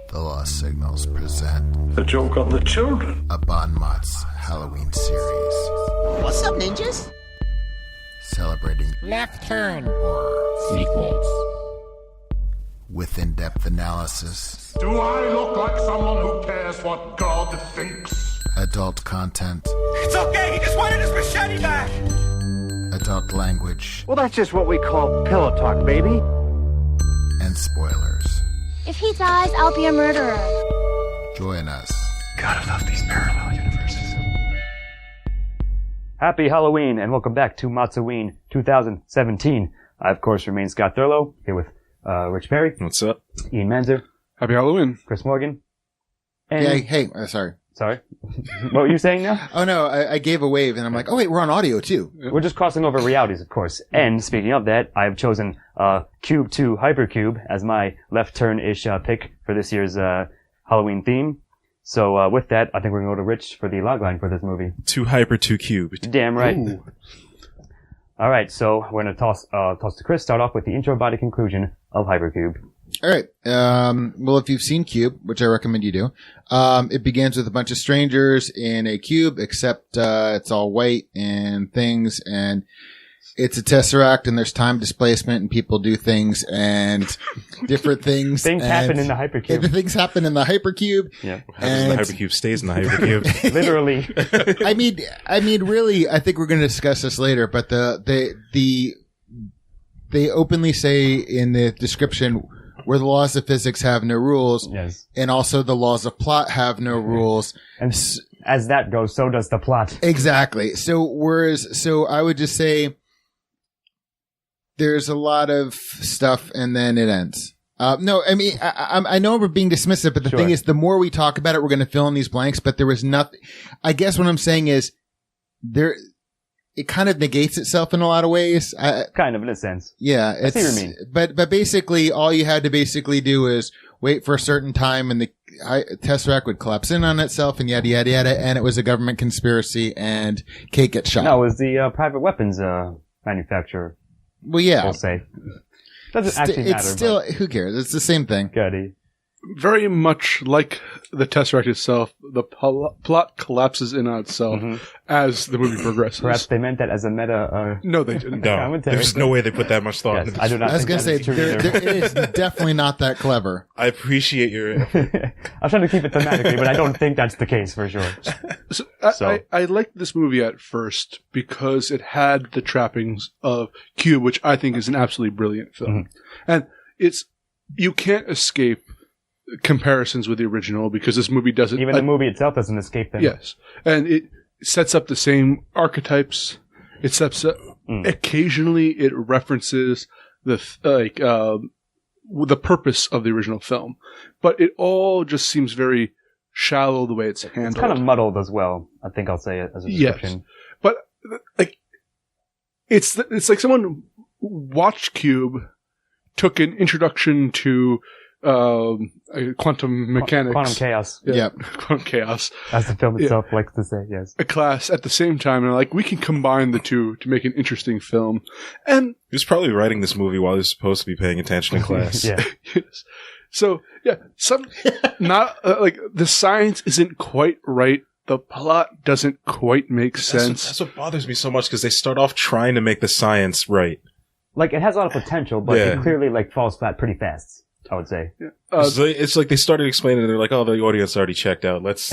The Lost Signals present A joke on the children. a Bon Mott's Halloween series What's up, ninjas? celebrating Left turn. horror Sequels. with in-depth analysis, Do I look like someone who cares what God thinks? adult content, It's okay, he just wanted his machete back! adult language, Well, that's just what we call pillow talk, baby. and spoilers. If he dies, I'll be a murderer. Join us. Gotta love these parallel universes. Happy Halloween and welcome back to MOTS-O-Ween 2017. I, of course, remain Scott Thurlow, here with Rich Perry, What's up? Ian Manzer, Happy Halloween. Chris Morgan, and... Hey, sorry. Sorry? What were you saying now? Oh no, I gave a wave and I'm like, oh wait, we're on audio too. We're just crossing over realities, of course. And speaking of that, I've chosen Cube 2 Hypercube as my left turn-ish pick for this year's Halloween theme. So with that, I think we're going to go to Rich for the logline for this movie. 2 hyper, 2 cubed. Damn right. All right, so we're going to toss to Chris, start off with the intro body conclusion of Hypercube. All right. Well, if you've seen Cube, which I recommend you do, it begins with a bunch of strangers in a cube, except it's all white and things, and it's a tesseract, and there's time displacement, and people do things and different things. Things happen in the Hypercube. Things happen in the Hypercube. Yeah. What happens in the hypercube stays in the hypercube. Literally. I mean, really, I think we're going to discuss this later, but they openly say in the description where the laws of physics have no rules, Yes. and also the laws of plot have no rules. And as that goes, so does the plot. Exactly. So I would just say there's a lot of stuff and then it ends. No, I mean, I know we're being dismissive, but the Sure. thing is, the more we talk about it, we're going to fill in these blanks, but there was nothing. I guess what I'm saying is it kind of negates itself in a lot of ways. Kind of, in a sense. Yeah, I see what you mean. But basically, all you had to basically do is wait for a certain time, and the tesseract would collapse in on itself, and yada yada yada, and it was a government conspiracy, and Kate gets shot. No, it was the private weapons manufacturer, Well, yeah, we'll say. Doesn't actually matter. it's still who cares? It's the same thing. Goody. Very much like the Tesseract itself, the plot collapses in on itself as the movie progresses. Perhaps they meant that as a meta No, they didn't. commentary. There's no way they put that much thought Yes, into I this. do not I was think going to that say, is true either. it is definitely not that clever. I appreciate your... I was trying to keep it thematically, but I don't think that's the case for sure. I liked this movie at first because it had the trappings of Cube, which I think is an absolutely brilliant film. And you can't escape comparisons with the original because this movie doesn't... Even the movie itself doesn't escape them. Yes. And it sets up the same archetypes. It sets up... Occasionally, it references the purpose of the original film. But it all just seems very shallow the way it's handled. It's kind of muddled as well, I think I'll say it as a description. Yes. But, like, it's like someone watched Cube, took an introduction to quantum mechanics. Quantum chaos, Yeah, Yep. quantum chaos. as the film itself likes to say, yes. A class at the same time, and like, we can combine the two to make an interesting film. And He was probably writing this movie while he was supposed to be paying attention in class. Yeah. yes. So, yeah, like, the science isn't quite right. The plot doesn't quite make sense. That's what bothers me so much, because they start off trying to make the science right. Like, it has a lot of potential, but Yeah. it clearly, like, falls flat pretty fast, I would say. It's like they started explaining it, they're like, oh, the audience already checked out. Let's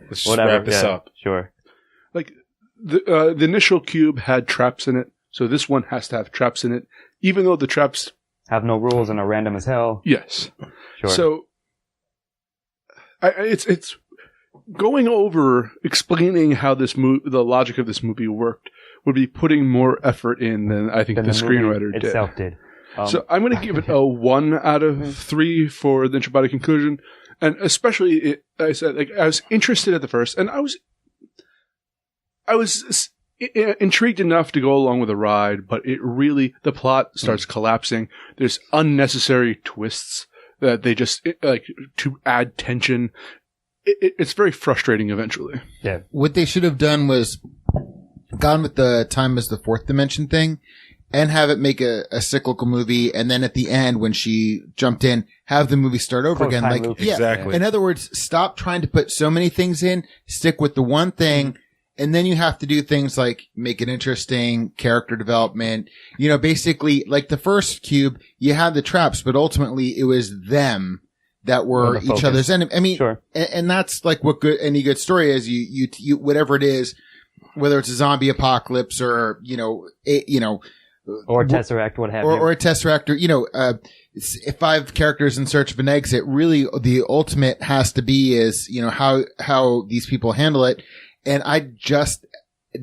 just wrap this up. Sure. Like, the initial Cube had traps in it, so this one has to have traps in it, even though the traps... Have no rules and are random as hell. Yes. Sure. So, it's going over explaining how the logic of this movie worked would be putting more effort in than I think the screenwriter movie itself did. So I'm going to give it a 1 out of 3 for the intro body conclusion, and especially I said, like, I was interested at the first, and I was intrigued enough to go along with the ride, but the plot starts collapsing. There's unnecessary twists that they just like to add tension. It's very frustrating eventually. Yeah. What they should have done was gone with the time as the fourth dimension thing, and have it make a cyclical movie, and then at the end when she jumped in, have the movie start over again. Like, yeah, exactly. In other words, stop trying to put so many things in, stick with the one thing, and then you have to do things like make it interesting, character development. You know, basically, like the first Cube, you had the traps, but ultimately it was them that were each other's enemy. I mean, and that's like what any good story is. You whatever it is, whether it's a zombie apocalypse or, or a tesseract, what have you. Or a tesseract, or, 5 characters in search of an exit. Really, the ultimate has to be is, how these people handle it. And I just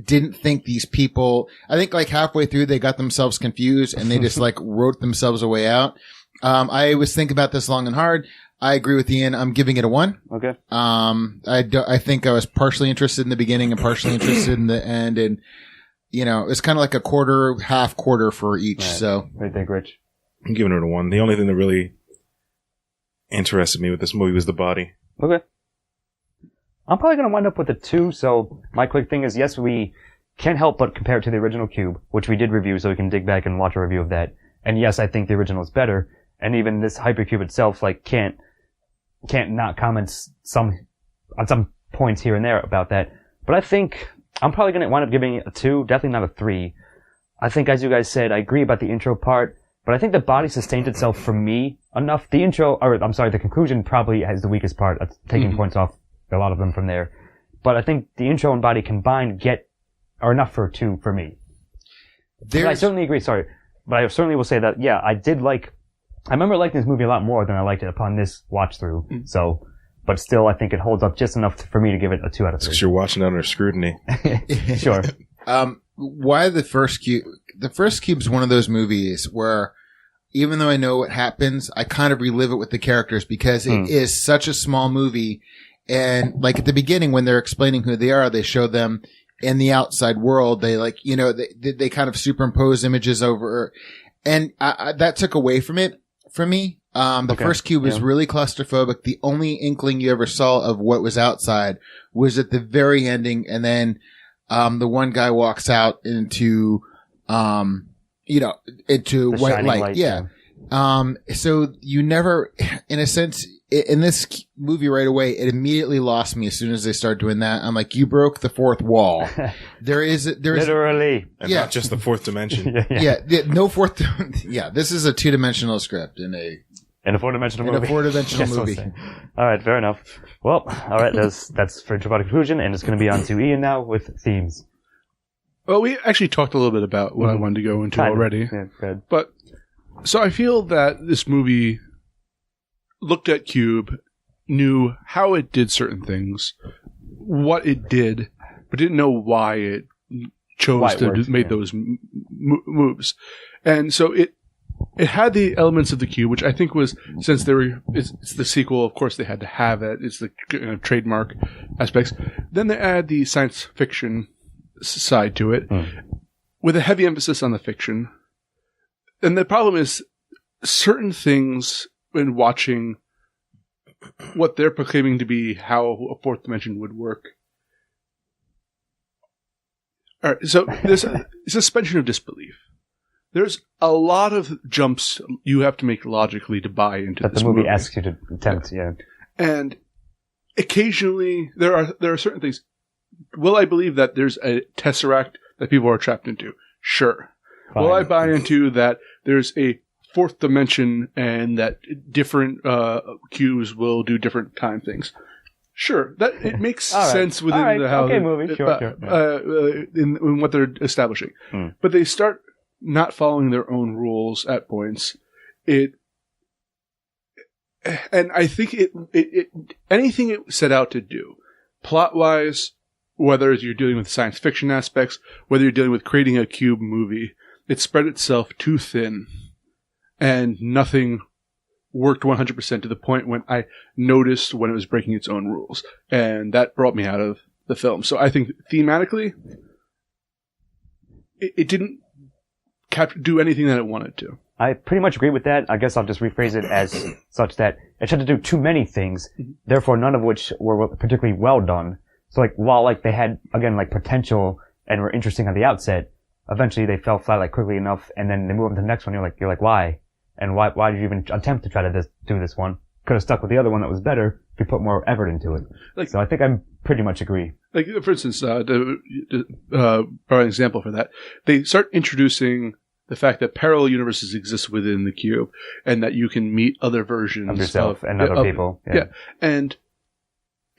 didn't think these people, I think like halfway through they got themselves confused and they just like wrote themselves a way out. I was thinking about this long and hard. I agree with Ian. I'm giving it a 1. Okay. I think I was partially interested in the beginning and partially interested in the end. And, it's kind of like a quarter, half quarter for each. Right. So. What do you think, Rich? I'm giving it a 1. The only thing that really interested me with this movie was the body. Okay. I'm probably going to wind up with a 2. So my quick thing is, yes, we can't help but compare it to the original Cube, which we did review, so we can dig back and watch a review of that. And yes, I think the original is better. And even this Hypercube itself, like, can't not comment on some points here and there about that. But I think I'm probably going to wind up giving it a 2, definitely not a 3. I think, as you guys said, I agree about the intro part, but I think the body sustained itself for me enough. The conclusion probably has the weakest part, taking points off a lot of them from there. But I think the intro and body combined are enough for a 2 for me. But I certainly agree, but I certainly will say that, yeah, I remember liking this movie a lot more than I liked it upon this watch through. So, but still, I think it holds up just enough for me to give it a 2 out of 3. Because you're watching under scrutiny. Sure. Why the first Cube? The first Cube is one of those movies where, even though I know what happens, I kind of relive it with the characters because it is such a small movie. And like at the beginning, when they're explaining who they are, they show them in the outside world. They they kind of superimpose images over, and that took away from it. For me, the first Cube was really claustrophobic. The only inkling you ever saw of what was outside was at the very ending. And then, the one guy walks out into, into white light. Yeah. So you never, in a sense, in this movie right away, it immediately lost me as soon as they started doing that. I'm like, you broke the fourth wall. There is literally, and not just the fourth dimension. No fourth. This is a 2-dimensional script in a 4-dimensional movie. In a 4-dimensional movie. All right, fair enough. Well, all right, that's for intro conclusion, and it's going to be on to Ian now with themes. Well, we actually talked a little bit about what I wanted to go into already. Yeah, good. But so I feel that this movie looked at Cube, knew how it did certain things, what it did, but didn't know why it chose to make those moves. And so it had the elements of the Cube, which I think was, since it's the sequel, of course they had to have it. It's the trademark aspects. Then they add the science fiction side to it, with a heavy emphasis on the fiction. And the problem is certain things when watching what they're proclaiming to be how a fourth dimension would work. All right, so there's a suspension of disbelief. There's a lot of jumps you have to make logically to buy into that this the movie asks you to attempt. Yeah, and occasionally there are certain things. Will I believe that there's a tesseract that people are trapped into? Sure. Fine. Will I buy into that there's a fourth dimension and that different cubes will do different time things? Sure, that it makes sense within the movie. In what they're establishing. But they start not following their own rules at points. And I think it anything it set out to do, plot wise, whether you're dealing with science fiction aspects, whether you're dealing with creating a cube movie, it spread itself too thin, and nothing worked 100% to the point when I noticed when it was breaking its own rules. And that brought me out of the film. So I think thematically, it didn't do anything that it wanted to. I pretty much agree with that. I guess I'll just rephrase it as such that it tried to do too many things, therefore none of which were particularly well done. So while they had, again, potential and were interesting at the outset, eventually they fell flat like quickly enough, and then they move on to the next one. You're like, why? And why did you even attempt to try to do this one? Could have stuck with the other one that was better if you put more effort into it. So I think I pretty much agree. Like, for instance, probably an example for that, they start introducing the fact that parallel universes exist within the cube, and that you can meet other versions of yourself and other people. Yeah. And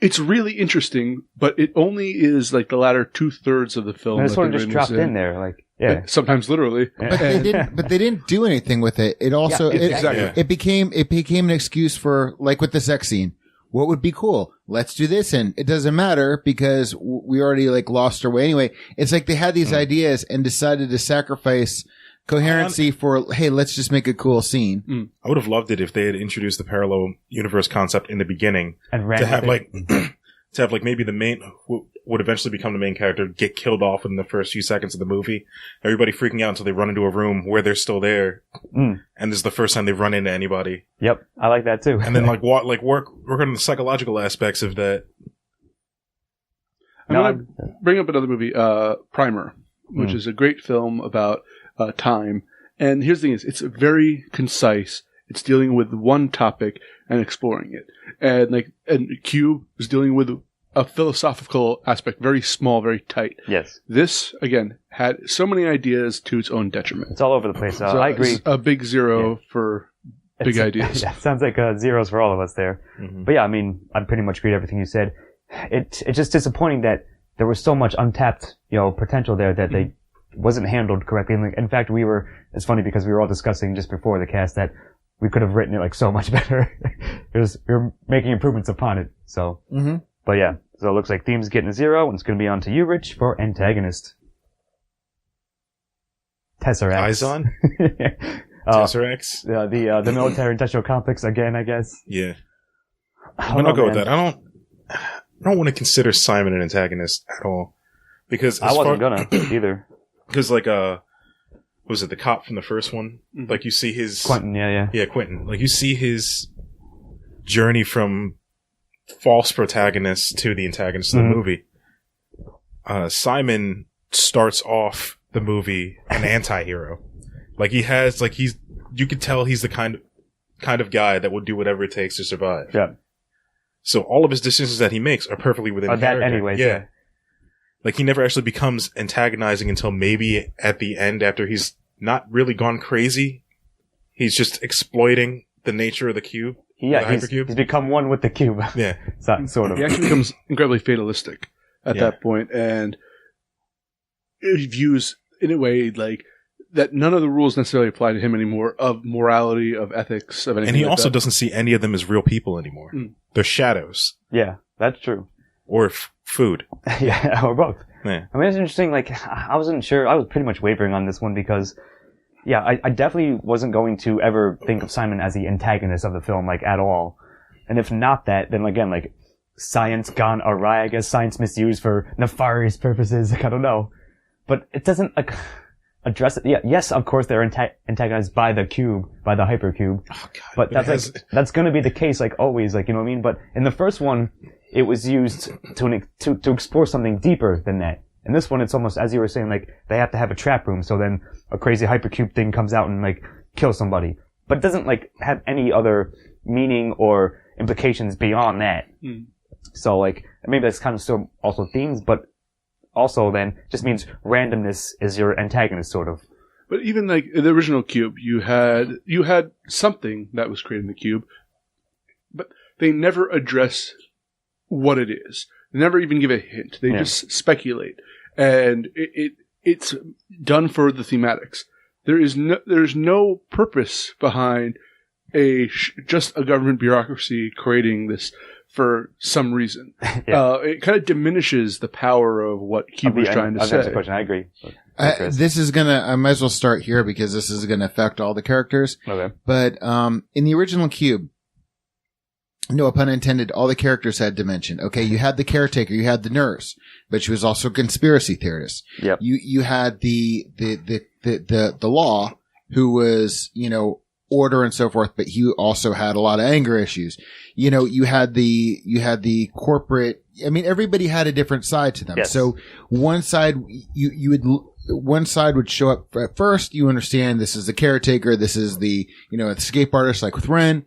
it's really interesting, but it only is like the latter 2/3 of the film. And it's sort of just dropped in there, like, yeah. Sometimes literally. But they didn't do anything with it. It also, it became an excuse for, like with the sex scene. What would be cool? Let's do this. And it doesn't matter because we already like lost our way anyway. It's like they had these ideas and decided to sacrifice coherency for, hey, let's just make a cool scene. I would have loved it if they had introduced the parallel universe concept in the beginning and to have like maybe the main would eventually become the main character get killed off in the first few seconds of the movie. Everybody freaking out until they run into a room where they're still there, and this is the first time they've run into anybody. Yep, I like that too. And then work on the psychological aspects of that. I'm gonna bring up another movie, Primer, which is a great film about time. And here's the thing: it's very concise. It's dealing with one topic and exploring it. And Cube is dealing with a philosophical aspect, very small, very tight. Yes. This, again, had so many ideas to its own detriment. It's all over the place. So I agree. A big zero for big ideas. Yeah, sounds like zeros for all of us there. Mm-hmm. But yeah, I mean, I pretty much agree with everything you said. It's just disappointing that there was so much untapped, potential there that they wasn't handled correctly. And in fact, it's funny because we were all discussing just before the cast that we could have written it like so much better. We were making improvements upon it. So, But yeah, so it looks like theme's getting a 0, and it's going to be on to you, Rich, for antagonist. Tesseracts. Eyes on? Tesseracts? The military industrial complex again, I guess. Yeah. I'll go with that. I don't want to consider Simon an antagonist at all. Because I wasn't gonna either. Because was it the cop from the first one? Like you see his Quentin, yeah, Quentin. Like you see his journey from false protagonist to the antagonist of the movie. Simon starts off the movie an anti-hero. Like he has, you could tell he's the kind of guy that will do whatever it takes to survive. Yeah. So all of his decisions that he makes are perfectly within character. That anyways, yeah. Like he never actually becomes antagonizing until maybe at the end after he's not really gone crazy. He's just exploiting the nature of the cube. Yeah, he's become one with the cube. Yeah. Sort of. He actually becomes incredibly fatalistic at that point, and he views in a way like that none of the rules necessarily apply to him anymore of morality, of ethics, of anything. And he also doesn't see any of them as real people anymore. They're shadows. Yeah, that's true. Or food. Yeah, or both. Yeah. I mean, it's interesting. Like, I wasn't sure. I was pretty much wavering on this one because, yeah, I definitely wasn't going to ever think of Simon as the antagonist of the film, like, at all. And if not that, then again, like, science gone awry, I guess, science misused for nefarious purposes, like, I don't know. But it doesn't, like, address it. Yeah, yes, of course, they're antagonized by the cube, by the hypercube. Oh, God, but that's gonna be the case, like, always, like, you know what I mean? But in the first one, it was used to explore something deeper than that. In this one, it's almost, as you were saying, like, they have to have a trap room, so then a crazy hypercube thing comes out and, like, kills somebody. But it doesn't, like, have any other meaning or implications beyond that. So, like, maybe that's kind of still also themes, but also then just means randomness is your antagonist, sort of. But even, like, in the original cube, you had something that was created in the cube, but they never address what it is. They never even give a hint. They just speculate. And it's done for the thematics. There's no purpose behind just a government bureaucracy creating this for some reason. It kind of diminishes the power of what Cube was trying to say. Question. I agree. I might as well start here because this is gonna affect all the characters. Okay. But, in the original Cube, no pun intended, all the characters had dimension. Okay, you had the caretaker, you had the nurse, but she was also a conspiracy theorist. Yep. You had the law, who was, order and so forth, but he also had a lot of anger issues. You had the corporate, I mean, everybody had a different side to them. Yes. So one side, you would one side would show up at first. You understand this is the caretaker. This is the, escape artist, like with Ren.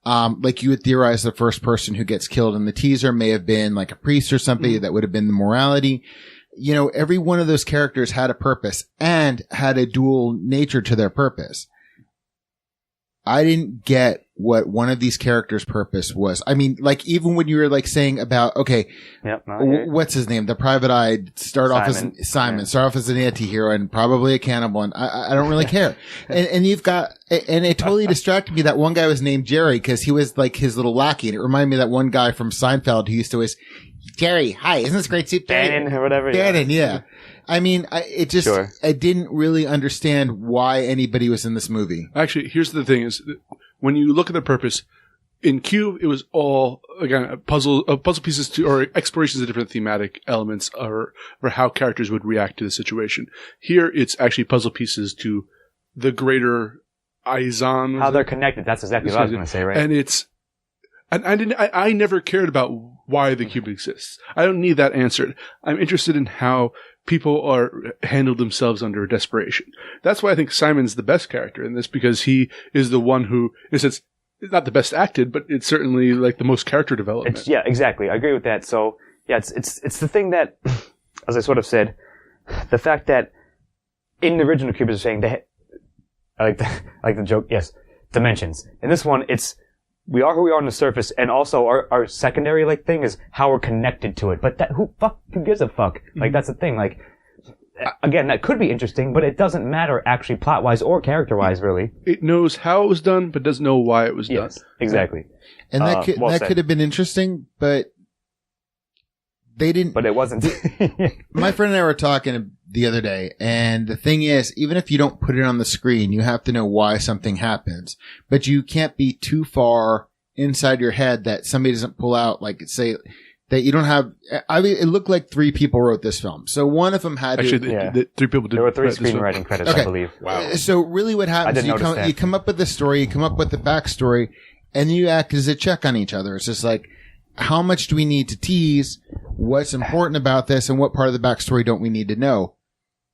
Like you would theorize the first person who gets killed in the teaser may have been like a priest or somebody that would have been the morality. Every one of those characters had a purpose and had a dual nature to their purpose. I didn't get what one of these characters' purpose was. I mean, like, even when you were like saying about, okay, what's his name? The private eye start off as an anti-hero and probably a cannibal, and I don't really care. And you've got, and it totally distracted me that one guy was named Jerry because he was like his little lackey, and it reminded me of that one guy from Seinfeld who used to always, Jerry, hi, isn't this great soup? Bannon or whatever. Bannon, yeah. I mean, I didn't really understand why anybody was in this movie. Actually, here's the thing is, when you look at the purpose, in Cube, it was all, again, puzzle pieces or explorations of different thematic elements or how characters would react to the situation. Here, it's actually puzzle pieces to the greater Izan. How they're connected. That's exactly what I was going to say, right? And I never cared about why the cube exists. I don't need that answered. I'm interested in how people handle themselves under desperation. That's why I think Simon's the best character in this, because he is the one who is not the best acted, but it's certainly like the most character development. Yeah, exactly. I agree with that. So yeah, it's the thing that, as I sort of said, the fact that in the original Cube is saying that, I like the joke. Yes, dimensions. In this one, we are who we are on the surface, and also our secondary like thing is how we're connected to it. But who gives a fuck? Like that's the thing. Like again, that could be interesting, but it doesn't matter actually plot wise or character wise, really. It knows how it was done, but doesn't know why it was done. Yes, exactly. And that could have been interesting, but they didn't. But it wasn't. My friend and I were talking the other day, and the thing is, even if you don't put it on the screen, you have to know why something happens. But you can't be too far inside your head that somebody doesn't pull out, like, say, that you don't have. I mean, it looked like 3 people wrote this film. So one of them had the 3 people did. There were 3 screenwriting credits, I believe. Wow. So really what happens is you come up with the story, you come up with the backstory, and you act as a check on each other. It's just like, how much do we need to tease? What's important about this, and what part of the backstory don't we need to know?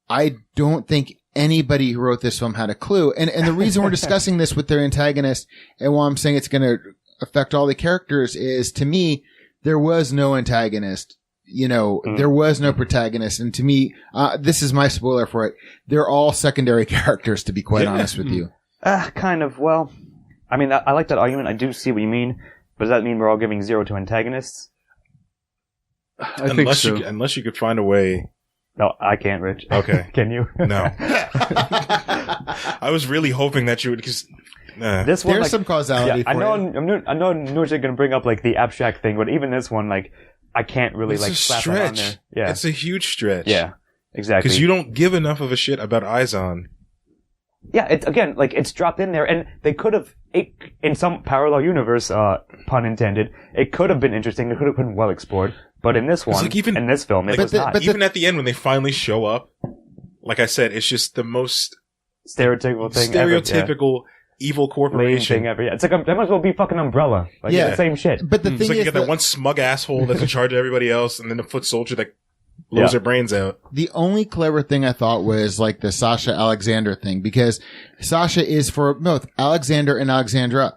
I don't think anybody who wrote this film had a clue. And the reason we're discussing this with their antagonist, and why I'm saying it's going to affect all the characters, is, to me, there was no antagonist. There was no protagonist. And to me, this is my spoiler for it. They're all secondary characters, to be quite honest with you. Kind of. Well, I mean, I like that argument. I do see what you mean. But does that mean we're all giving 0 to antagonists? I think so. Unless you could find a way. No, I can't, Rich. Okay. Can you? No. I was really hoping that you would, because this one, there's some causality for I know Nurj are going to bring up like the abstract thing, but even this one, like, I can't really slap it on there. Yeah. It's a huge stretch. Yeah, exactly. Because you don't give enough of a shit about Izan. Yeah, it's dropped in there, and they could have, in some parallel universe, pun intended, it could have been interesting, it could have been well explored. But in this one, in this film, it was not. But even at the end, when they finally show up, like I said, it's just the most stereotypical thing stereotypical evil corporation thing ever. Yeah. It's like, that might as well be fucking Umbrella. Like, it's the same shit. But the thing is, you got that one smug asshole that's in charge of everybody else, and then the foot soldier that blows their brains out. The only clever thing I thought was like the Sasha Alexander thing, because Sasha is for both Alexander and Alexandra.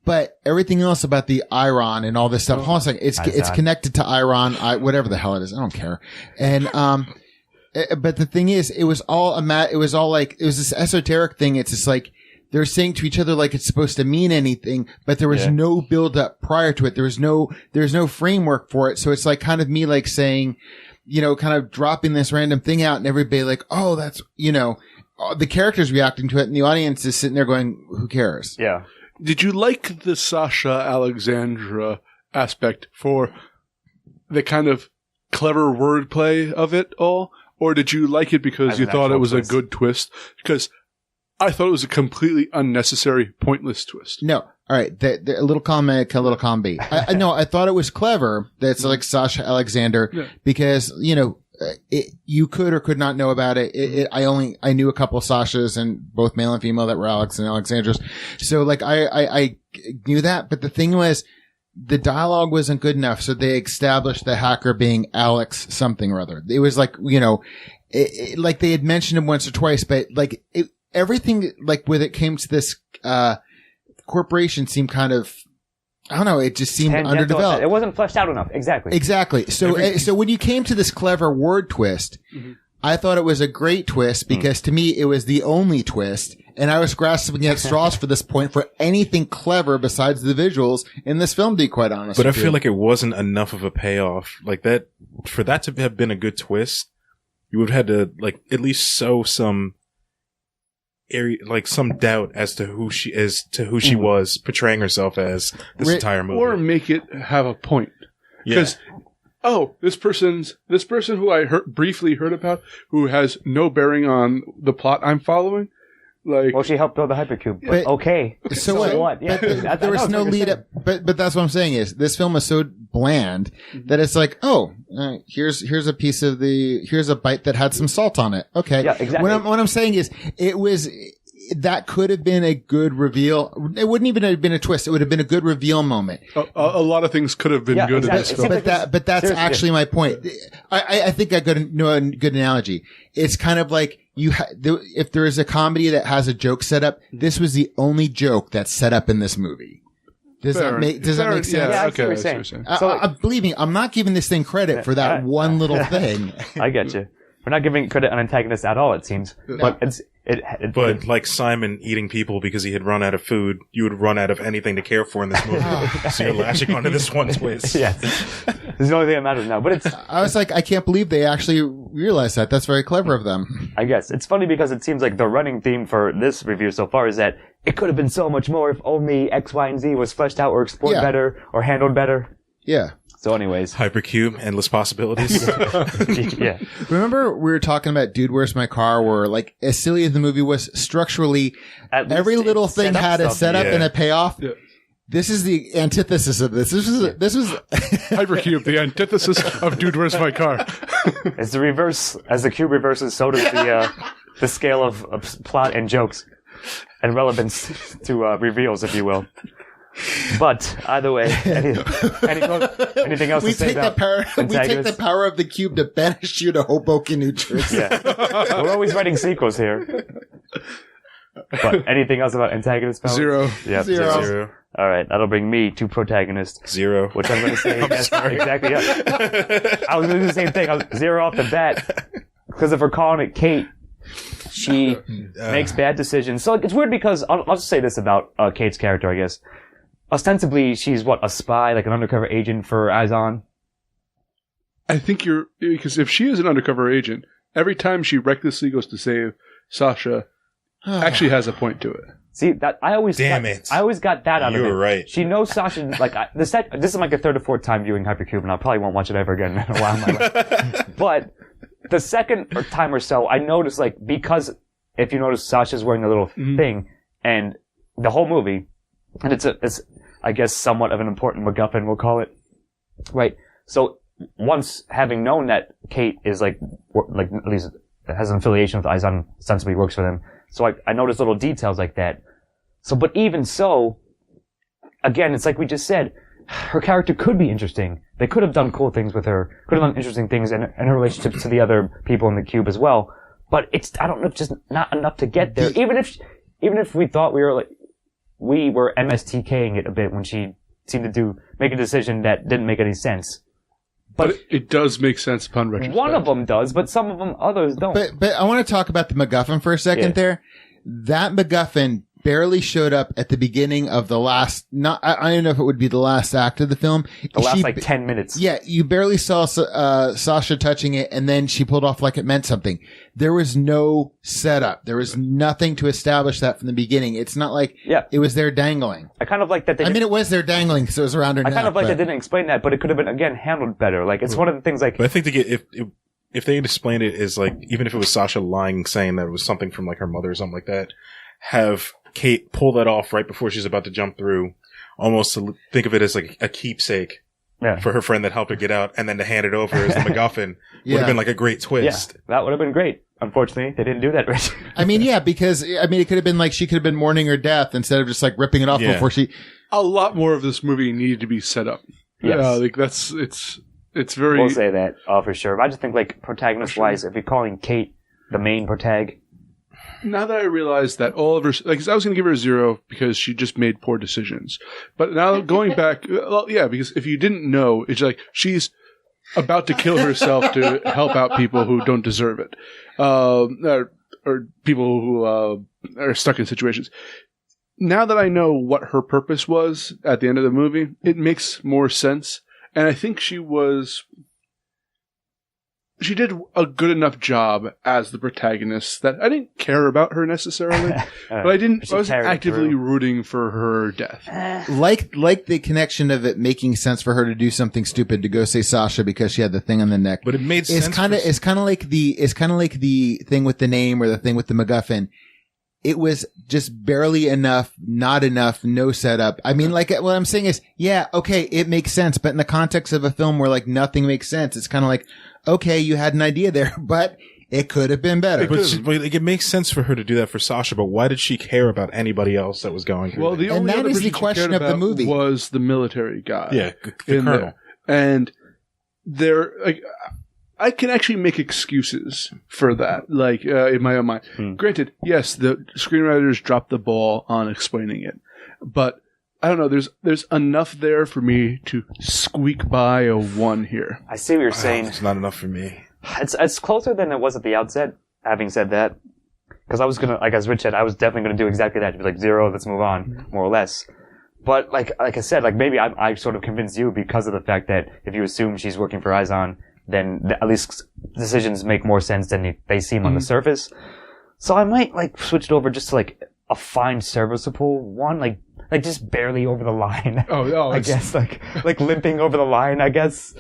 But everything else about the Iron and all this stuff, hold on a second, it's connected to Iron, whatever the hell it is. I don't care. And, but the thing is, it was this esoteric thing. It's just like, they're saying to each other like it's supposed to mean anything, but there was no build up prior to it. There's no framework for it. So it's like kind of me like saying, kind of dropping this random thing out, and everybody like, oh, that's, the characters reacting to it, and the audience is sitting there going, who cares? Yeah. Did you like the Sasha Alexandra aspect for the kind of clever wordplay of it all? Or did you like it because you thought it was a good twist? Because I thought it was a completely unnecessary, pointless twist. No. All right. A little column A, a little column B. I thought it was clever that's like Sasha Alexander because, you could or could not know about it. I knew a couple of Sashas, and both male and female, that were Alex and Alexandras. So like I knew that, but the thing was, the dialogue wasn't good enough. So they established the hacker being Alex something or other. It was like, like they had mentioned him once or twice, but like everything, like when it came to this, corporation seemed kind of, I don't know, it just seemed underdeveloped. It wasn't fleshed out enough. Exactly. So when you came to this clever word twist, I thought it was a great twist because to me it was the only twist, and I was grasping at straws for this point for anything clever besides the visuals in this film, to be quite honest. But I feel like it wasn't enough of a payoff. Like that, for that to have been a good twist, you would have had to like at least sow some area, like some doubt as to who she was portraying herself as this entire movie, or make it have a point. Because this person who I briefly heard about, who has no bearing on the plot I'm following. Like, well, she helped build the Hypercube. But okay, so what? Yeah, there was no lead up. But that's what I'm saying is this film is so bland that it's like, here's a piece of here's a bite that had some salt on it. Okay, yeah, exactly. What I'm saying is that could have been a good reveal. It wouldn't even have been a twist. It would have been a good reveal moment. A lot of things could have been good in this film. But that's actually my point. I think I know a good analogy. It's kind of like if there is a comedy that has a joke set up, this was the only joke that's set up in this movie. Does that make sense? Yeah, okay. I see what you're saying. Believe me, I'm not giving this thing credit for that one little thing. I get you. We're not giving credit on antagonist at all, it seems. But But like Simon eating people because he had run out of food, you would run out of anything to care for in this movie. So you're lashing onto this one twist. Yes. This is the only thing that matters now. But I was like, I can't believe they actually realized that. That's very clever of them. I guess. It's funny because it seems like the running theme for this review so far is that it could have been so much more if only X, Y, and Z was fleshed out or explored better or handled better. Yeah. So anyways. Hypercube, endless possibilities. Yeah. Remember we were talking about Dude, Where's My Car, where like as silly as the movie was, structurally every little thing had a setup and a payoff. Yeah. This is the antithesis of this. This was Hypercube, the antithesis of Dude, Where's My Car? It's the reverse. As the cube reverses, so does the scale of plot and jokes and relevance to reveals, if you will. But either way, anything else we to say take we take the power of the cube to banish you to Hoboken, New Jersey. Yeah. We're always writing sequels here. But anything else about antagonist? Fellas? Zero. Yeah, zero. All right, that'll bring me to protagonist. Zero. Which I'm going to say exactly. Yeah. I was going to do the same thing. I was zero off the bat because if we're calling it Kate, she makes bad decisions. So it's weird because I'll just say this about Kate's character, I guess. Ostensibly, she's a spy, like an undercover agent for Izon? I think because if she is an undercover agent, every time she recklessly goes to save Sasha, actually has a point to it. See, that I always got that out of it. You were right. She knows Sasha, this is like the third or fourth time viewing Hypercube, and I probably won't watch it ever again in a while in my life. But the second time or so, I noticed, because if you notice, Sasha's wearing a little thing, and the whole movie, and it's I guess somewhat of an important MacGuffin, we'll call it. Right. So once having known that Kate is at least has an affiliation with Izon, ostensibly works for them. So I noticed little details like that. So, but even so, again, it's like we just said, her character could be interesting. They could have done cool things with her, could have done interesting things in her relationship to the other people in the cube as well. But I don't know, just not enough to get there. Even if we thought we were MSTKing it a bit when she seemed to make a decision that didn't make any sense. But it does make sense upon retrospect. One of them does, but some of them, others don't. But I want to talk about the MacGuffin for a second there. That MacGuffin barely showed up at the beginning of the last, I don't know if it would be the last act of the film. The last 10 minutes. Yeah, you barely saw Sasha touching it, and then she pulled off like it meant something. There was no setup. There was nothing to establish that from the beginning. It's not like it was there dangling. I kind of like that. It was there dangling because it was around her neck. I kind of like they didn't explain that, but it could have been, again, handled better. It's one of the things But I think if they had explained it as even if it was Sasha lying, saying that it was something from her mother or something like that, have Kate pull that off right before she's about to jump through, almost to think of it as a keepsake for her friend that helped her get out, and then to hand it over as the MacGuffin would have been a great twist. Yeah, that would have been great. Unfortunately, they didn't do that right. Because it could have been she could have been mourning her death instead of just ripping it off before she. A lot more of this movie needed to be set up. Yes. It's It's very... We'll say that, for sure. But I just think, like, protagonist-wise, if you're calling Kate the main protag... Now that I realize that all of her... Like, I was going to give her a 0 because she just made poor decisions. But now going back... Well, yeah, because if you didn't know, it's like she's about to kill herself to help out people who don't deserve it. Or people who are stuck in situations. Now that I know what her purpose was at the end of the movie, it makes more sense. And I think she did a good enough job as the protagonist that I didn't care about her necessarily, but I wasn't actively rooting for her death. Like the connection of it making sense for her to do something stupid to go say Sasha because she had the thing on the neck. But it made sense. It's kind of like the thing with the name or the thing with the MacGuffin. It was just barely enough, not enough, no setup. I mean, like, what I'm saying is, yeah, okay, it makes sense. But in the context of a film where, like, nothing makes sense, it's kind of like, okay, you had an idea there, but it could have been better. But it makes sense for her to do that for Sasha, but why did she care about anybody else that was going through the only that other is the question of the movie. Was the military guy. Yeah, the colonel. And there, like, I can actually make excuses for that, like, in my own mind. Granted, yes, the screenwriters dropped the ball on explaining it, but I don't know, there's enough there for me to squeak by a 1 here. I see what you're saying. It's not enough for me. It's closer than it was at the outset, having said that. Because I was gonna, like as Rich said, I was definitely gonna do exactly that. Be like, 0, let's move on, more or less. But like I said, like maybe I sort of convinced you because of the fact that if you assume she's working for Izon, then at least decisions make more sense than they seem on the surface. So I might like switch it over just to like a fine serviceable 1, like just barely over the line. Oh, I guess like limping over the line, I guess.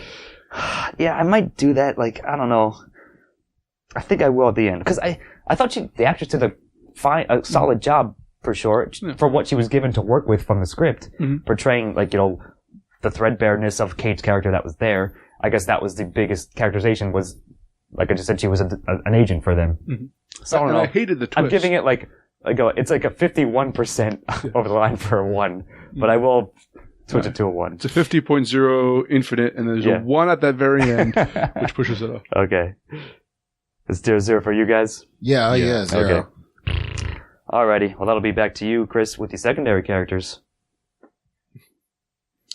Yeah, I might do that. Like, I don't know. I think I will at the end. Cause I thought the actress did a solid job for sure, for what she was given to work with from the script, portraying like, you know, the threadbareness of Kate's character that was there. I guess that was the biggest characterization was, like I just said, she was an agent for them. So I don't know. I hated the twist. I'm giving it it's like a 51% over the line for a 1, but I will switch it to a 1. It's a 50.0 infinite, and there's a 1 at that very end, which pushes it up. Okay. Is 0 for you guys? Yeah, 0. Okay. Alrighty. Well, that'll be back to you, Chris, with the secondary characters.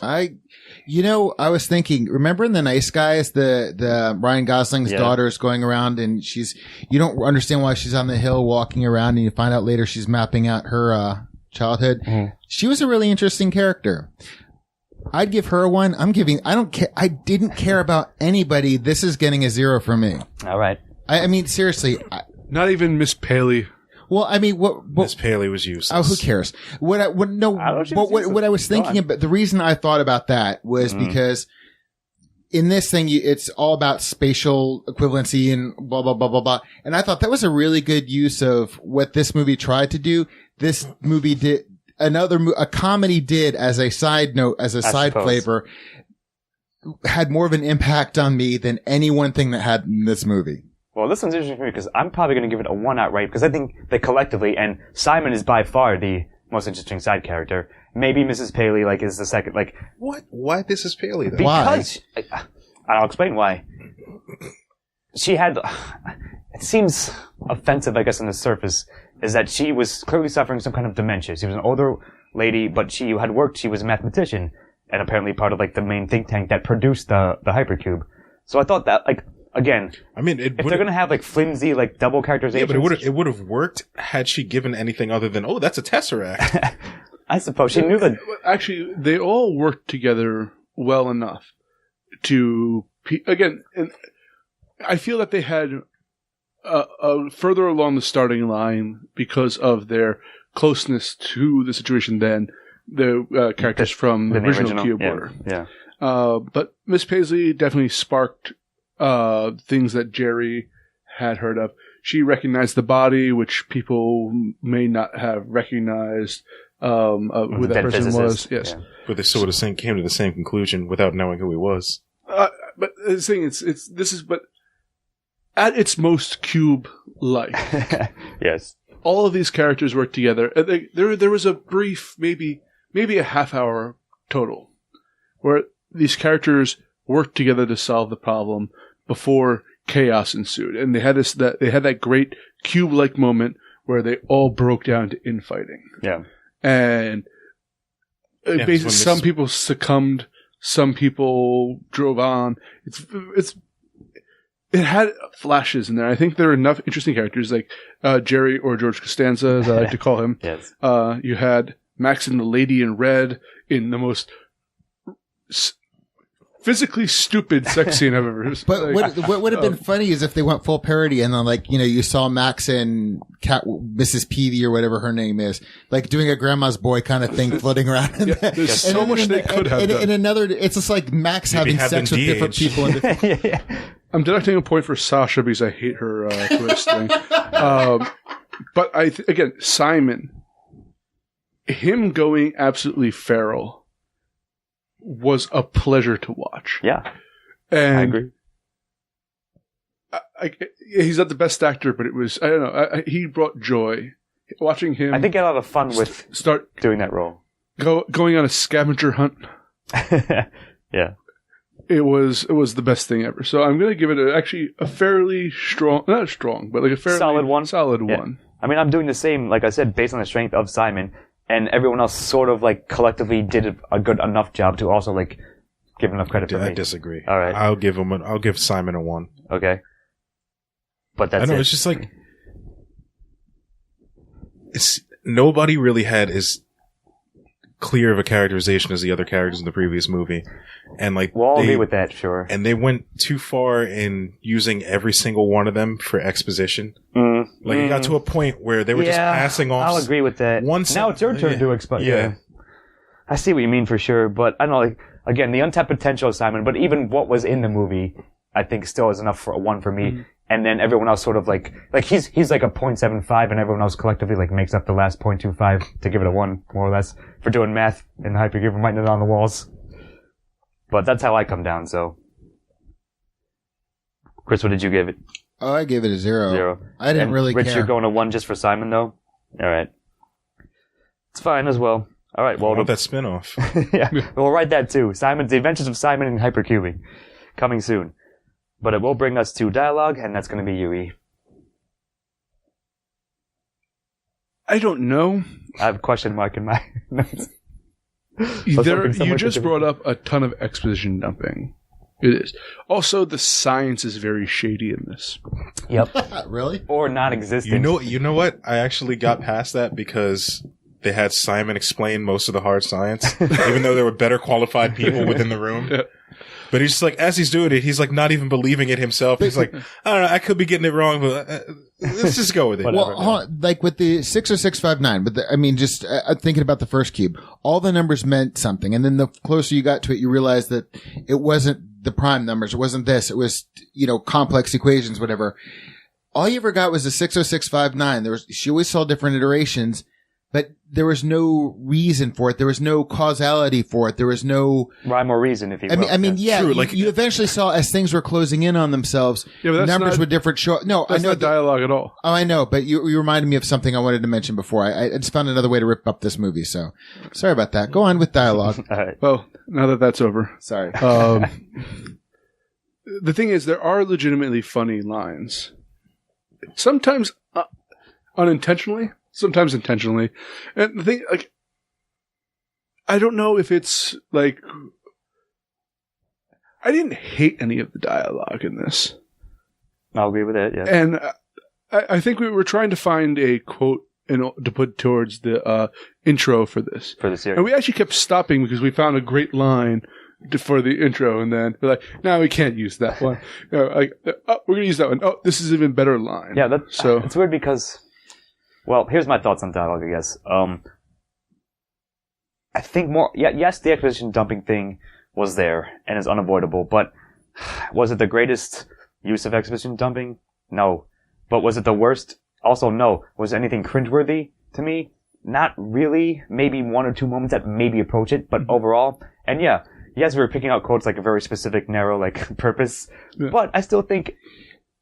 I was thinking, remember in The Nice Guys, the Ryan Gosling's daughter is going around and you don't understand why she's on the hill walking around, and you find out later she's mapping out her, childhood. She was a really interesting character. I'd give her a 1. I didn't care about anybody. This is getting a 0 for me. All right. I mean, seriously. Not even Miss Paley. Well, I mean, what Miss Paley was useless. Oh, who cares? What I was thinking about, the reason I thought about that was because in this thing, it's all about spatial equivalency and blah, blah, blah, blah, blah. And I thought that was a really good use of what this movie tried to do. This movie did a comedy did as a side note, as a side flavor, had more of an impact on me than any one thing that had in this movie. Well, this one's interesting for me because I'm probably going to give it a 1 outright because I think that collectively, and Simon is by far the most interesting side character. Maybe Mrs. Paley, like, is the second, like... What? Why Mrs. Paley, though? Because... I'll explain why. She had... It seems offensive, I guess, on the surface, is that she was clearly suffering some kind of dementia. She was an older lady, but she had worked, she was a mathematician, and apparently part of, like, the main think tank that produced the Hypercube. So I thought that, like... Again, I mean, if they're gonna have like flimsy, like double characterizations, yeah, but it would have worked had she given anything other than, oh, that's a tesseract. I suppose she knew that. Actually, they all worked together well enough to again. And I feel that they had further along the starting line because of their closeness to the situation than the characters from the original Cube were. Yeah. But Miss Paisley definitely sparked things that Jerry had heard of. She recognized the body, which people may not have recognized who that person was. Yes, yeah. But they sort of came to the same conclusion without knowing who he was. But the thing but at its most Cube-like. Yes, all of these characters work together. There was a brief, maybe a half hour total, where these characters worked together to solve the problem before chaos ensued. And they had that great cube-like moment where they all broke down to infighting. Yeah. And basically some people succumbed, some people drove on. It had flashes in there. I think there are enough interesting characters like Jerry, or George Costanza, as I like to call him. Yes. You had Max and the Lady in Red in the most physically stupid sex scene I've ever seen. But what would have been funny is if they went full parody and then, like, you saw Max and Mrs. Peavy or whatever her name is, like doing a grandma's boy kind of thing floating around. There's so much they could have done. And another, it's just like Max having sex with different people. I'm deducting a point for Sasha because I hate her twist thing. But again, Simon, him going absolutely feral was a pleasure to watch. Yeah. And I agree. He's not the best actor, but it was, I don't know, he brought joy. Watching him. I think I had a lot of fun with doing that role. Going on a scavenger hunt. Yeah. It was the best thing ever. So I'm going to give it a fairly strong, not strong, but like a fairly solid one. One. I mean, I'm doing the same, like I said, based on the strength of Simon, and everyone else sort of like collectively did a good enough job to also like give enough credit for me. I disagree. All right. I'll give Simon a 1. Okay. But that's I know, it. it's just like, nobody really had as clear of a characterization as the other characters in the previous movie. And like, we'll all agree with that, sure. And they went too far in using every single one of them for exposition. It got to a point where they were just passing off. I'll agree with that. Now it's your turn to explain. Yeah. I see what you mean for sure, but I don't know, like, again, the untapped potential of Simon, but even what was in the movie, I think still is enough for a 1 for me. And then everyone else sort of like he's like a 0.75 and everyone else collectively like makes up the last 0.25 to give it a 1, more or less, for doing math in Hypercube and writing it on the walls. But that's how I come down, so. Chris, what did you give it? Oh, I gave it a 0. 0. I didn't really Rich, care. you're going to 1 just for Simon, though? Alright. It's fine as well. Alright, well. I want that spin-off. Yeah, we'll write that too. The Adventures of Simon in Hypercubing. Coming soon. But it will bring us to dialogue, and that's going to be Yui. I don't know. I have a question mark in my notes. You just brought up a ton of exposition dumping. It is. Also, the science is very shady in this. Yep. Really? Or non-existent. You know what? I actually got past that because they had Simon explain most of the hard science, even though there were better qualified people within the room. Yeah. But he's just like, as he's doing it, he's like not even believing it himself. He's like, I don't know, I could be getting it wrong, but let's just go with it. Well, like with the 6 or 659, but just thinking about the first cube, all the numbers meant something. And then the closer you got to it, you realized that it wasn't the prime numbers. It wasn't this. It was, complex equations, whatever. All you ever got was the 60659. She always saw different iterations, but there was no reason for it. There was no causality for it. There was no rhyme or reason, if you will. True, you eventually saw as things were closing in on themselves, numbers would different show. No, that's I know not dialogue at all. Oh, I know, but you reminded me of something I wanted to mention before. I just found another way to rip up this movie, so sorry about that. Go on with dialogue. All right. Well, now that that's over. Sorry. The thing is, there are legitimately funny lines. Sometimes unintentionally. Sometimes intentionally. And the thing, like, I don't know if it's, like, I didn't hate any of the dialogue in this. I'll agree with that, yeah. And I think we were trying to find a quote to put towards the intro for this. For the series. And we actually kept stopping because we found a great line for the intro, and then we're like, no, we can't use that one. We're going to use that one. Oh, this is an even better line. Yeah, it's weird because... Well, here's my thoughts on dialogue, I guess. I think yes, the exposition dumping thing was there and is unavoidable, but was it the greatest use of exposition dumping? No. But was it the worst? Also, no. Was anything cringeworthy to me? Not really. Maybe 1 or 2 moments that maybe approach it, but overall, and yes, we were picking out quotes like a very specific, narrow, like, purpose, but I still think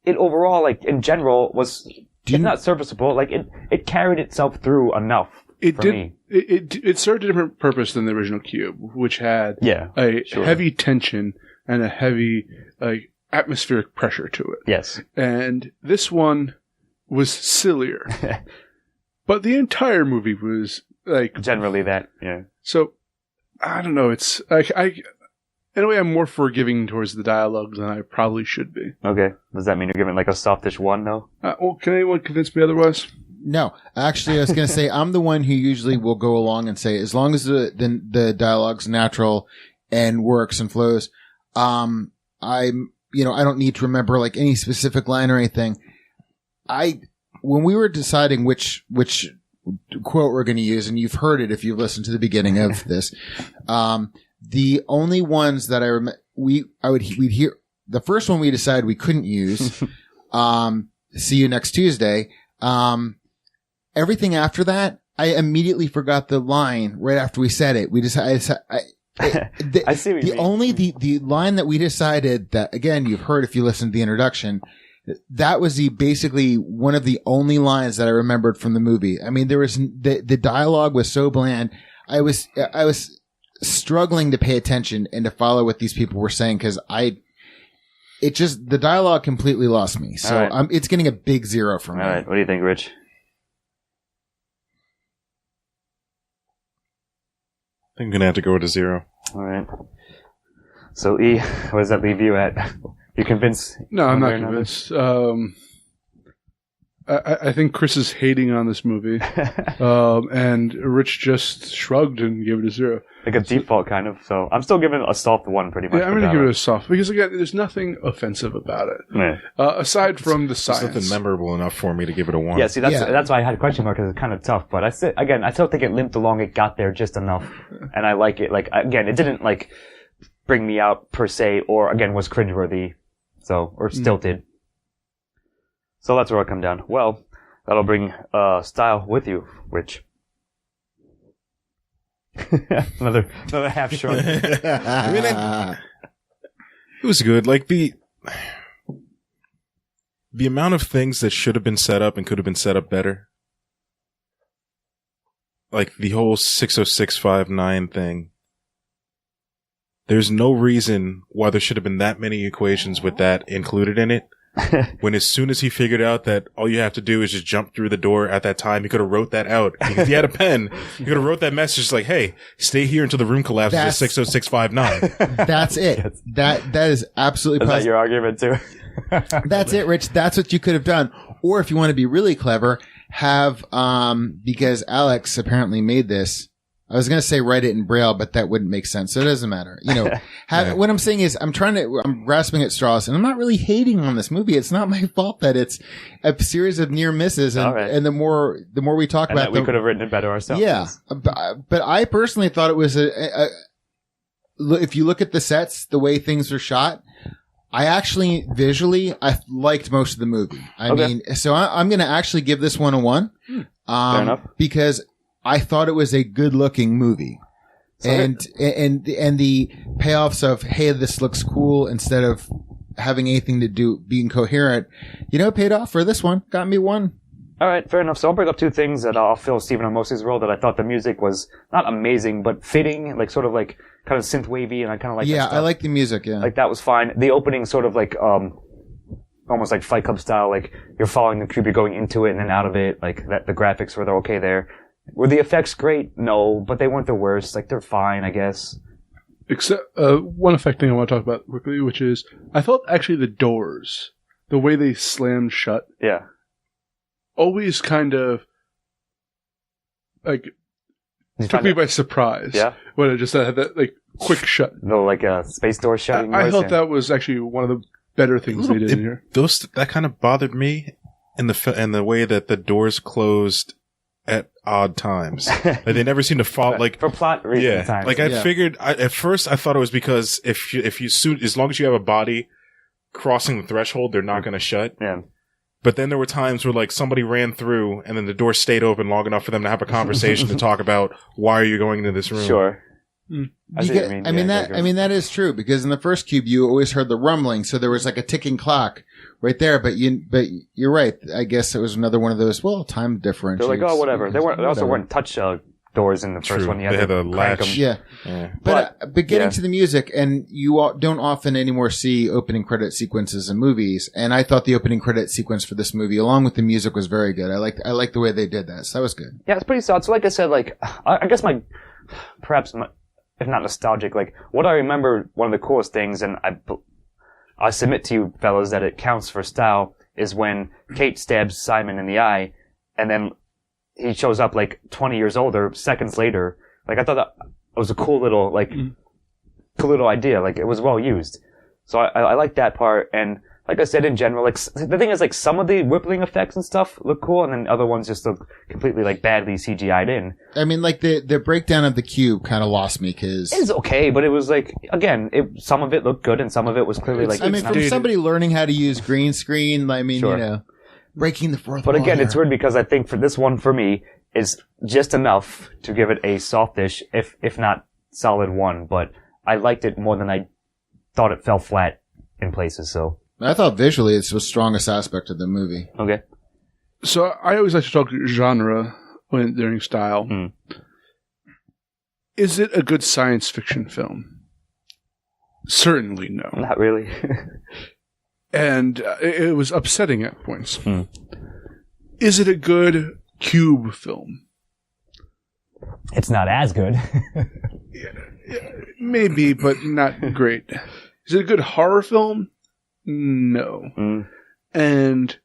it overall, like, in general, was... It's not serviceable. Like it carried itself through enough. Me. It served a different purpose than the original Cube, which had a heavy tension and a heavy like atmospheric pressure to it. Yes. And this one was sillier. But the entire movie was like generally that, yeah. So I don't know. It's in a way I'm more forgiving towards the dialogue than I probably should be. Okay. Does that mean you're giving like a softish 1 though? Well, can anyone convince me otherwise? No, actually, I was going to say I'm the one who usually will go along and say as long as the dialogue's natural and works and flows, I don't need to remember like any specific line or anything. When we were deciding which quote we're going to use, and you've heard it if you've listened to the beginning of this, the only ones that we'd hear, the first one we decided we couldn't use, see you next Tuesday. Everything after that, I immediately forgot the line right after we said it. We decided, I see what you mean. Only the line that we decided that, again, you've heard if you listen to the introduction, that was basically one of the only lines that I remembered from the movie. I mean, the dialogue was so bland. I was struggling to pay attention and to follow what these people were saying because the dialogue completely lost me. So right. It's getting a big 0 from me. All right. What do you think, Rich? I think I'm going to have to go with a 0. All right. So, E, what does that leave you at? You convinced? No, I'm not convinced. I think Chris is hating on this movie. And Rich just shrugged and gave it a 0. Like a default kind of. So I'm still giving it a soft 1 pretty much. Yeah, I'm going to give it a soft. Because again, there's nothing offensive about it. Yeah. Aside from the science. There's nothing memorable enough for me to give it a 1. Yeah, see, that's why I had a question mark because it's kind of tough. But I still think it limped along. It got there just enough. And I like it. Like, again, it didn't like bring me out per se or again was cringeworthy. So, or stilted. So that's where I'll come down. Well, that'll bring style with you, Rich. another half shrug. I mean, it was good. Like the amount of things that should have been set up and could have been set up better. Like the whole 60659 thing. There's no reason why there should have been that many equations with that included in it. When as soon as he figured out that all you have to do is just jump through the door at that time, he could have wrote that out. If he had a pen, he could have wrote that message like, hey, stay here until the room collapses at 60659. That's it. That is absolutely Is that your argument too? That's it, Rich. That's what you could have done. Or if you want to be really clever, have, because Alex apparently made this, I was going to say write it in Braille, but that wouldn't make sense. So it doesn't matter. What I'm saying is I'm grasping at straws and I'm not really hating on this movie. It's not my fault that it's a series of near misses. And the more we talk about it, we could have written it better ourselves. Yeah. But I personally thought it was if you look at the sets, the way things are shot, I actually visually, I liked most of the movie. I mean, so I'm going to actually give this one a 1. Fair enough. Because I thought it was a good looking movie. And the payoffs of, hey, this looks cool instead of having anything to do, being coherent, paid off for this one. Got me 1. All right, fair enough. So I'll bring up 2 things that I'll fill Stephen Amosi's role that I thought the music was not amazing, but fitting, like sort of like kind of synth wavy, and I kind of like that stuff. I like the music, yeah. Like that was fine. The opening sort of like, almost like Fight Club style, like you're following the cube, you're going into it and then out of it, like that, the graphics were okay there. Were the effects great? No, but they weren't the worst. Like, they're fine, I guess. Except, one effect thing I want to talk about quickly, which is, I felt actually the doors, the way they slammed shut. Yeah. Always kind of, like, took me by surprise. Yeah. When it just had that, like, quick shut. No, like a space door shutting I thought that was actually one of the better things they did in here. That kind of bothered me in the way that the doors closed at odd times. Like they never seem to fall like for plot reasons. Yeah, like I figured at first I thought it was because if you as long as you have a body crossing the threshold, they're not going to shut. Yeah. But then there were times where like somebody ran through and then the door stayed open long enough for them to have a conversation to talk about why are you going into this room. Sure. I mean that is true because in the first cube you always heard the rumbling, so there was like a ticking clock right there. But you're right. I guess it was another one of those time differentials. They're like, oh, whatever. They also weren't touch doors in the first one. You had to crank them. Yeah. But getting to the music, and you don't often anymore see opening credit sequences in movies, and I thought the opening credit sequence for this movie, along with the music, was very good. I liked the way they did that, so that was good. Yeah, it's pretty solid. So like I said, like, I guess perhaps if not nostalgic, like, what I remember, one of the coolest things, and I submit to you fellas that it counts for style, is when Kate stabs Simon in the eye, and then he shows up like 20 years older, seconds later. Like, I thought that was a cool little idea. Like, it was well used. So I like that part. And like I said, in general, like, the thing is, like, some of the rippling effects and stuff look cool, and then other ones just look completely, like, badly CGI'd in. I mean, like, the breakdown of the cube kind of lost me, because it's okay, but it was like, again, some of it looked good and some of it was clearly like, I mean, from somebody learning how to use green screen, I mean, sure. Breaking the fourth wall. But again, it's weird because I think for this one, for me, is just enough to give it a softish, if not solid 1. But I liked it more than I thought it fell flat in places. So I thought visually it's the strongest aspect of the movie. Okay. So I always like to talk genre during style. Is it a good science fiction film? Certainly no. Not really. And it was upsetting at points. Is it a good cube film? It's not as good. Maybe, but not great. Is it a good horror film? No. And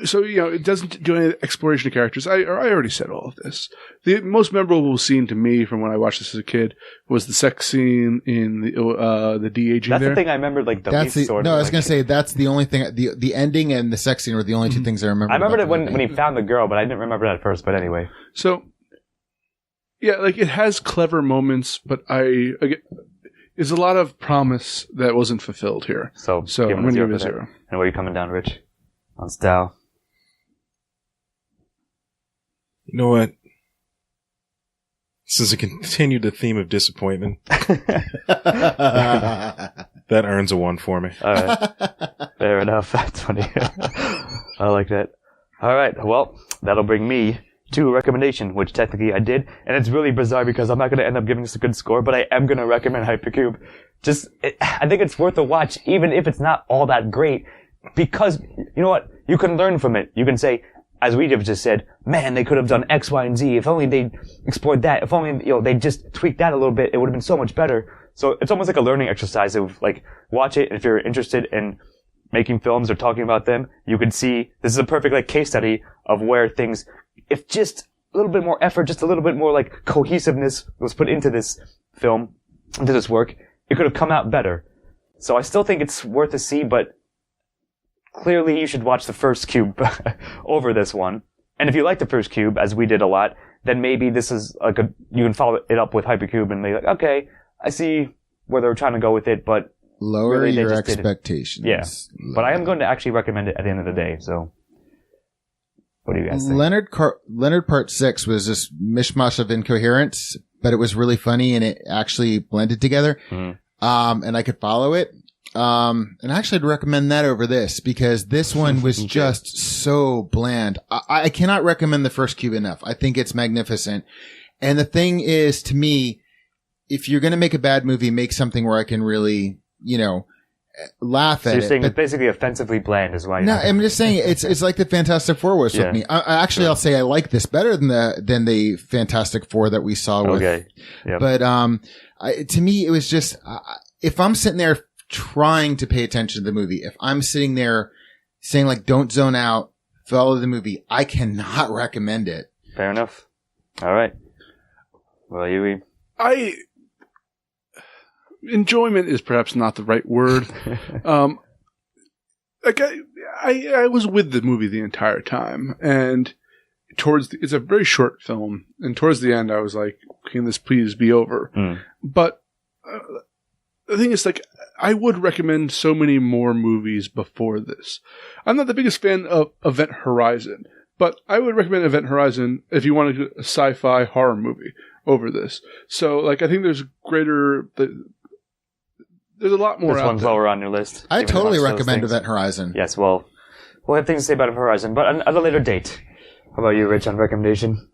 so, it doesn't do any exploration of characters. I already said all of this. The most memorable scene to me from when I watched this as a kid was the sex scene in the de-aging. That's the thing I remember, like, the least sort of. No, I was going to say, that's the only thing. The ending and the sex scene were the only two things I remember. I remembered it when he found the girl, but I didn't remember that at first. But anyway. So, yeah, like, it has clever moments, but there's a lot of promise that wasn't fulfilled here. So I'm going to give it a 0. And where are you coming down, Rich? On style? You know what? Since it continued the theme of disappointment, that earns a 1 for me. All right. Fair enough. That's funny. I like that. All right. Well, that'll bring me to a recommendation, which technically I did. And it's really bizarre because I'm not going to end up giving this a good score, but I am going to recommend Hypercube. I think it's worth a watch, even if it's not all that great, because, you know what? You can learn from it. You can say, as we have just said, man, they could have done X, Y, and Z. If only they explored that. If only, they just tweaked that a little bit, it would have been so much better. So it's almost like a learning exercise of, like, watch it. And if you're interested in making films or talking about them, you can see this is a perfect, like, case study of where things, if just a little bit more effort, just a little bit more, like, cohesiveness was put into this film, into this work, it could have come out better. So I still think it's worth a see, but clearly you should watch the first Cube over this one. And if you like the first Cube, as we did a lot, then maybe this is you can follow it up with Hypercube and be like, okay, I see where they're trying to go with it, but lower really, your expectations. Yeah. But I am going to actually recommend it at the end of the day, so what do you guys think? Leonard Part 6 was this mishmash of incoherence, but it was really funny and it actually blended together. And I could follow it. And actually I'd recommend that over this because this one was just so bland. I cannot recommend the first Cube enough. I think it's magnificent. And the thing is, to me, if you're going to make a bad movie, make something where I can really, laugh at it. You're saying it's basically offensively bland is why. No, I'm just saying it's like the Fantastic Four was with me. I'll say I like this better than the Fantastic Four that we saw with. Okay. Yep. But, to me, it was just, if I'm sitting there trying to pay attention to the movie, if I'm sitting there saying like, don't zone out, follow the movie, I cannot recommend it. Fair enough. All right. Well, Yui. Enjoyment is perhaps not the right word. I was with the movie the entire time, and it's a very short film, and towards the end I was like, can this please be over? But the thing is, like, I would recommend so many more movies before this. I'm not the biggest fan of Event Horizon, but I would recommend Event Horizon if you want a sci-fi horror movie over this. So, like, I think there's there's a lot more this out one's there. lower on your list. I totally recommend Event Horizon. Yes, well, we'll have things to say about Event Horizon, but at a later date. How about you, Rich, on recommendation?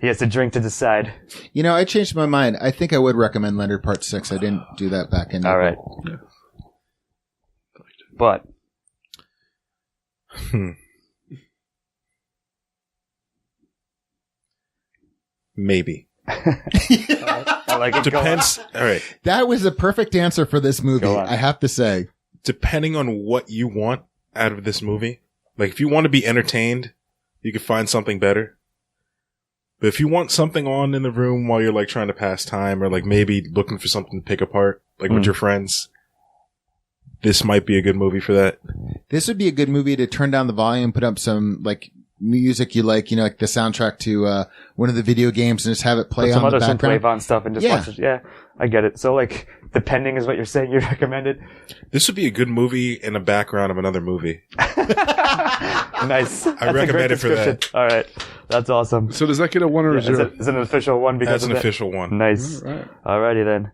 He has to drink to decide. You know, I changed my mind. I think I would recommend Leonard Part 6. I didn't do that back in. All right. Yeah. But. Maybe. I like it. Depends. All right. That was a perfect answer for this movie, I have to say. Depending on what you want out of this movie. Like, if you want to be entertained, you can find something better. But if you want something on in the room while you're, like, trying to pass time or, like, maybe looking for something to pick apart, like, with your friends, this might be a good movie for that. This would be a good movie to turn down the volume, put up some, like, music you like, you know, like the soundtrack to one of the video games and just have it play on the background. Some other synthwave on stuff and just watch it. Yeah, I get it. So, like, depending is what you're saying you recommended? This would be a good movie in the background of another movie. Nice. I recommend it for that. All right. That's awesome. So does that get a 1 or a 0? Is it an official 1? That's an official 1. Nice. All right. Alrighty then.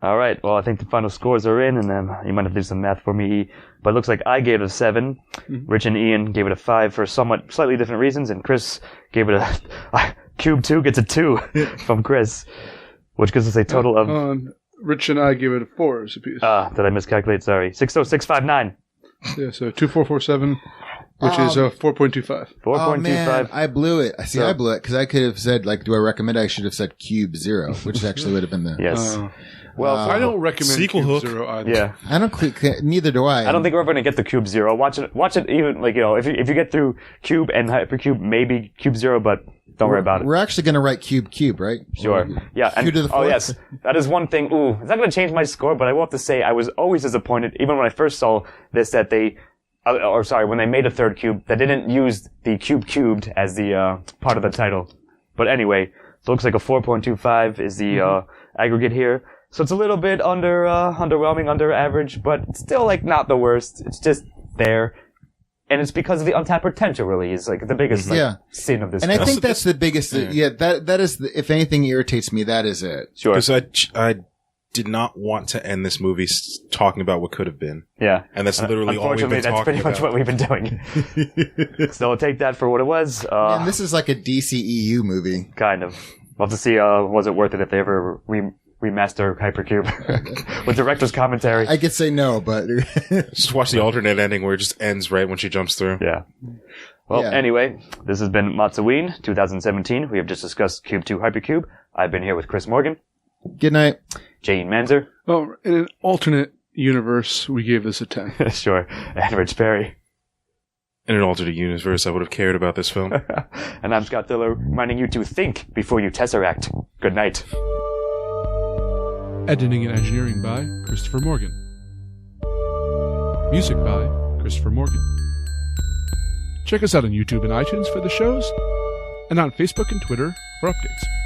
All right. Well, I think the final scores are in, and then you might have to do some math for me. But it looks like I gave it a 7. Rich and Ian gave it a 5 for somewhat slightly different reasons, and Chris gave it a Cube 2 gets a 2 from Chris, which gives us a total of. Rich and I gave it a 4 as a piece. Did I miscalculate? Sorry. 60659. Yeah, so 2447, which is 4.25. 4.25. Oh, man, I blew it. I blew it because I could have said, like, do I recommend it? I should have said Cube 0, which actually would have been the. Yes. Well, I don't recommend sequel Cube hook. 0 either. Yeah. I don't. Neither do I. I don't think we're ever going to get the Cube 0. Watch it even, like, you know, if you get through Cube and Hypercube, maybe Cube 0, but don't worry about it. We're actually going to write Cube, right? Sure. Yeah. Q to the 4th. Oh, yes. That is one thing. Ooh, it's not going to change my score, but I will have to say I was always disappointed, even when I first saw this, that they, when they made a third cube, they didn't use the cube cubed as the part of the title. But anyway, so it looks like a 4.25 is the aggregate here. So it's a little bit underwhelming, under average, but it's still, like, not the worst. It's just there. And it's because of the untapped potential, really, is, like, the biggest sin of this film. And I think that's the biggest, that is, if anything irritates me, that is it. Sure. Because I did not want to end this movie talking about what could have been. Yeah. And that's literally all we've been talking about. Unfortunately, that's pretty much what we've been doing. So I'll take that for what it was. Man, this is like a DCEU movie. Kind of. We'll have to see, was it worth it if they ever remaster Hypercube with director's commentary. I could say no, but just watch the alternate ending where it just ends right when she jumps through. Yeah. Well, anyway, this has been MOTS-O-Ween 2017. We have just discussed Cube 2 Hypercube. I've been here with Chris Morgan. Good night. Jane Manzer. Oh, in an alternate universe, we gave this a 10. Sure. And Rich Perry. In an alternate universe, I would have cared about this film. And I'm Scott Diller, reminding you to think before you tesseract. Good night. Editing and engineering by Christopher Morgan. Music by Christopher Morgan. Check us out on YouTube and iTunes for the shows, and on Facebook and Twitter for updates.